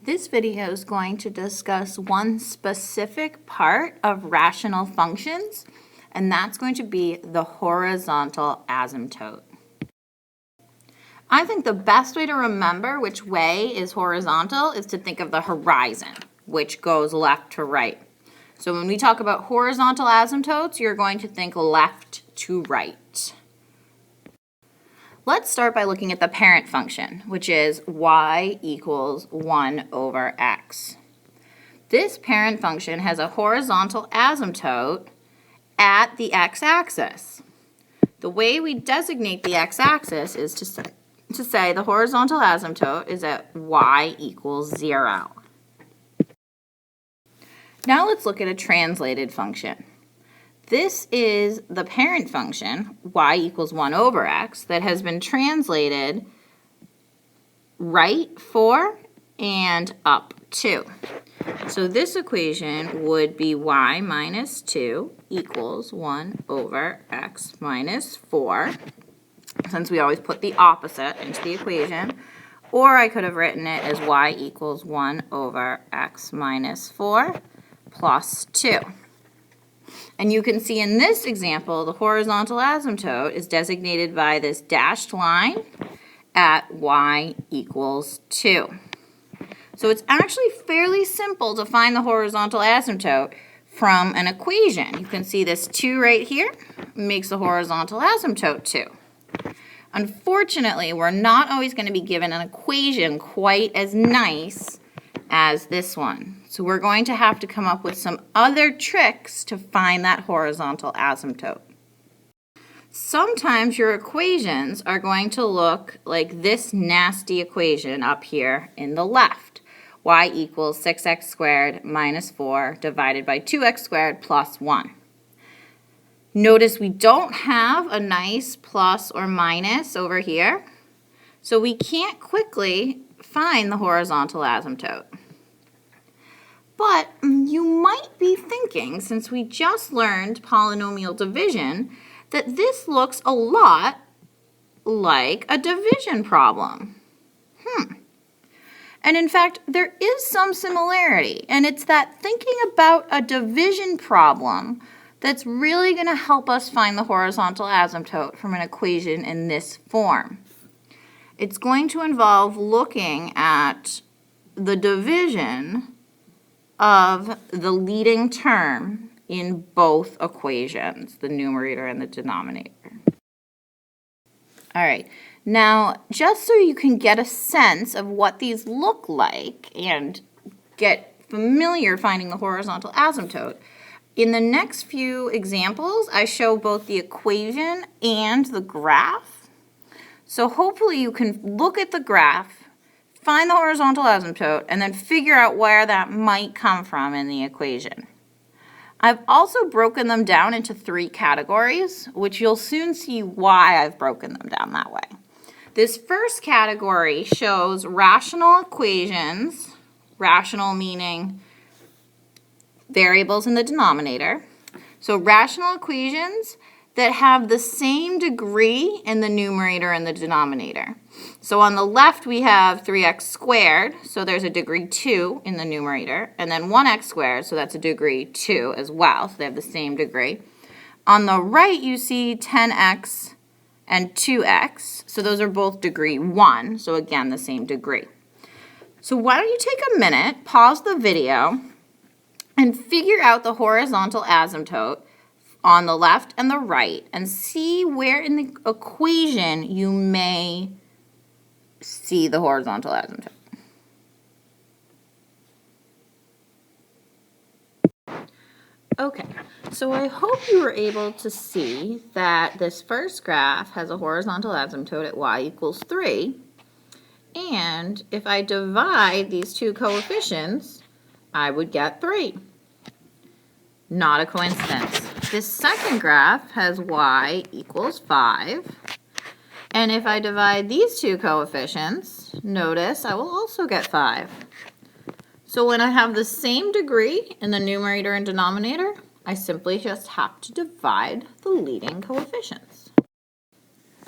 This video is going to discuss one specific part of rational functions, and that's going to be the horizontal asymptote. I think the best way to remember which way is horizontal is to think of the horizon, which goes left to right. So when we talk about horizontal asymptotes, you're going to think left to right. Let's start by looking at the parent function, which is y equals 1 over x. This parent function has a horizontal asymptote at the x-axis. The way we designate the x-axis is to say the horizontal asymptote is at y equals 0. Now let's look at a translated function. This is the parent function, y equals 1 over x, that has been translated right 4 and up 2. So this equation would be y minus 2 equals 1 over x minus 4, since we always put the opposite into the equation. Or I could have written it as y equals 1 over x minus 4 plus 2. And you can see in this example, the horizontal asymptote is designated by this dashed line at y equals 2. So it's actually fairly simple to find the horizontal asymptote from an equation. You can see this 2 right here makes the horizontal asymptote 2. Unfortunately, we're not always going to be given an equation quite as nice as this one. So we're going to have to come up with some other tricks to find that horizontal asymptote. Sometimes your equations are going to look like this nasty equation up here in the left. Y equals 6x squared minus 4 divided by 2x squared plus 1. Notice we don't have a nice plus or minus over here, so we can't quickly find the horizontal asymptote. But you might be thinking, since we just learned polynomial division, that this looks a lot like a division problem. And in fact, there is some similarity, and it's that thinking about a division problem that's really going to help us find the horizontal asymptote from an equation in this form. It's going to involve looking at the division of the leading term in both equations, the numerator and the denominator. All right, now just so you can get a sense of what these look like and get familiar finding the horizontal asymptote, in the next few examples, I show both the equation and the graph. So hopefully you can look at the graph, find the horizontal asymptote, and then figure out where that might come from in the equation. I've also broken them down into 3 categories, which you'll soon see why I've broken them down that way. This first category shows rational equations, rational meaning variables in the denominator. So rational equations that have the same degree in the numerator and the denominator. So on the left we have 3x squared, so there's a degree 2 in the numerator, and then 1x squared, so that's a degree 2 as well, so they have the same degree. On the right you see 10x and 2x, so those are both degree 1, so again the same degree. So why don't you take a minute, pause the video, and figure out the horizontal asymptote on the left and the right, and see where in the equation you may see the horizontal asymptote. Okay, so I hope you were able to see that this first graph has a horizontal asymptote at y equals 3, and if I divide these two coefficients, I would get 3. Not a coincidence. This second graph has y equals 5. And if I divide these two coefficients, notice I will also get 5. So when I have the same degree in the numerator and denominator, I simply just have to divide the leading coefficients.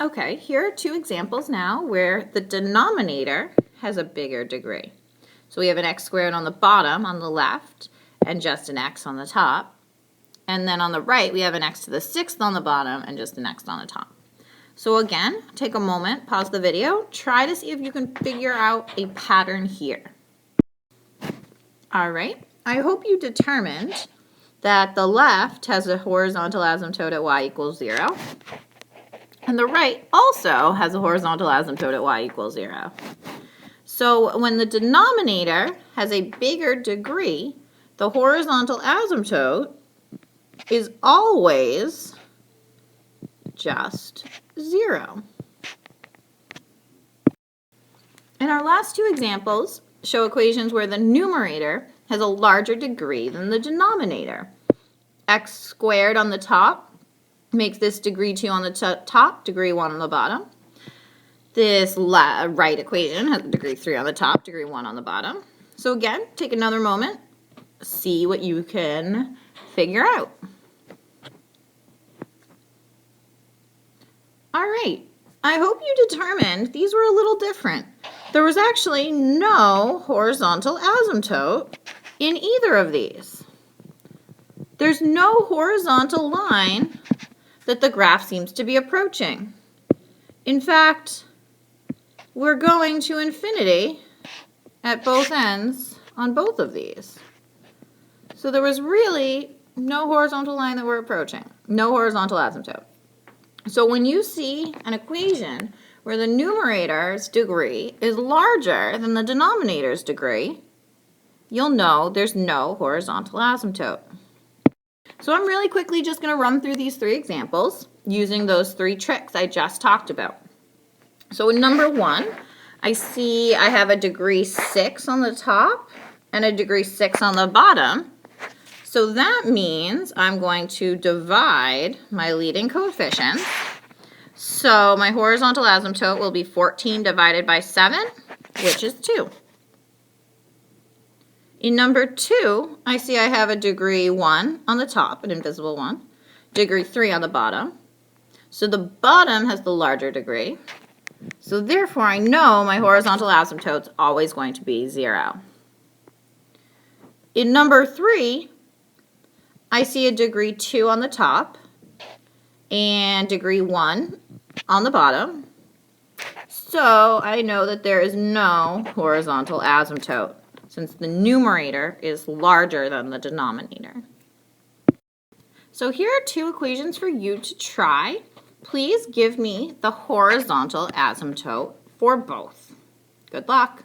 Okay, here are 2 examples now where the denominator has a bigger degree. So we have an x squared on the bottom on the left and just an x on the top. And then on the right, we have an x to the 6th on the bottom and just an x on the top. So again, take a moment, pause the video, try to see if you can figure out a pattern here. All right, I hope you determined that the left has a horizontal asymptote at y equals 0, and the right also has a horizontal asymptote at y equals 0. So when the denominator has a bigger degree, the horizontal asymptote is always just 0. And our last two examples show equations where the numerator has a larger degree than the denominator. X squared on the top makes this degree 2 on the top, degree 1 on the bottom. This right equation has a degree 3 on the top, degree 1 on the bottom. So again, take another moment, see what you can figure out. All right, I hope you determined these were a little different. There was actually no horizontal asymptote in either of these. There's no horizontal line that the graph seems to be approaching. In fact, we're going to infinity at both ends on both of these. So there was really no horizontal line that we're approaching, no horizontal asymptote. So when you see an equation where the numerator's degree is larger than the denominator's degree, you'll know there's no horizontal asymptote. So I'm really quickly just going to run through these three examples using those three tricks I just talked about. So in number 1, I see I have a degree 6 on the top and a degree 6 on the bottom. So that means I'm going to divide my leading coefficients. So my horizontal asymptote will be 14 divided by 7, which is 2. In number 2, I see I have a degree 1 on the top, an invisible 1, degree 3 on the bottom. So the bottom has the larger degree. So therefore, I know my horizontal asymptote is always going to be 0. In number 3, I see a degree 2 on the top and degree 1 on the bottom. So I know that there is no horizontal asymptote since the numerator is larger than the denominator. So here are two equations for you to try. Please give me the horizontal asymptote for both. Good luck.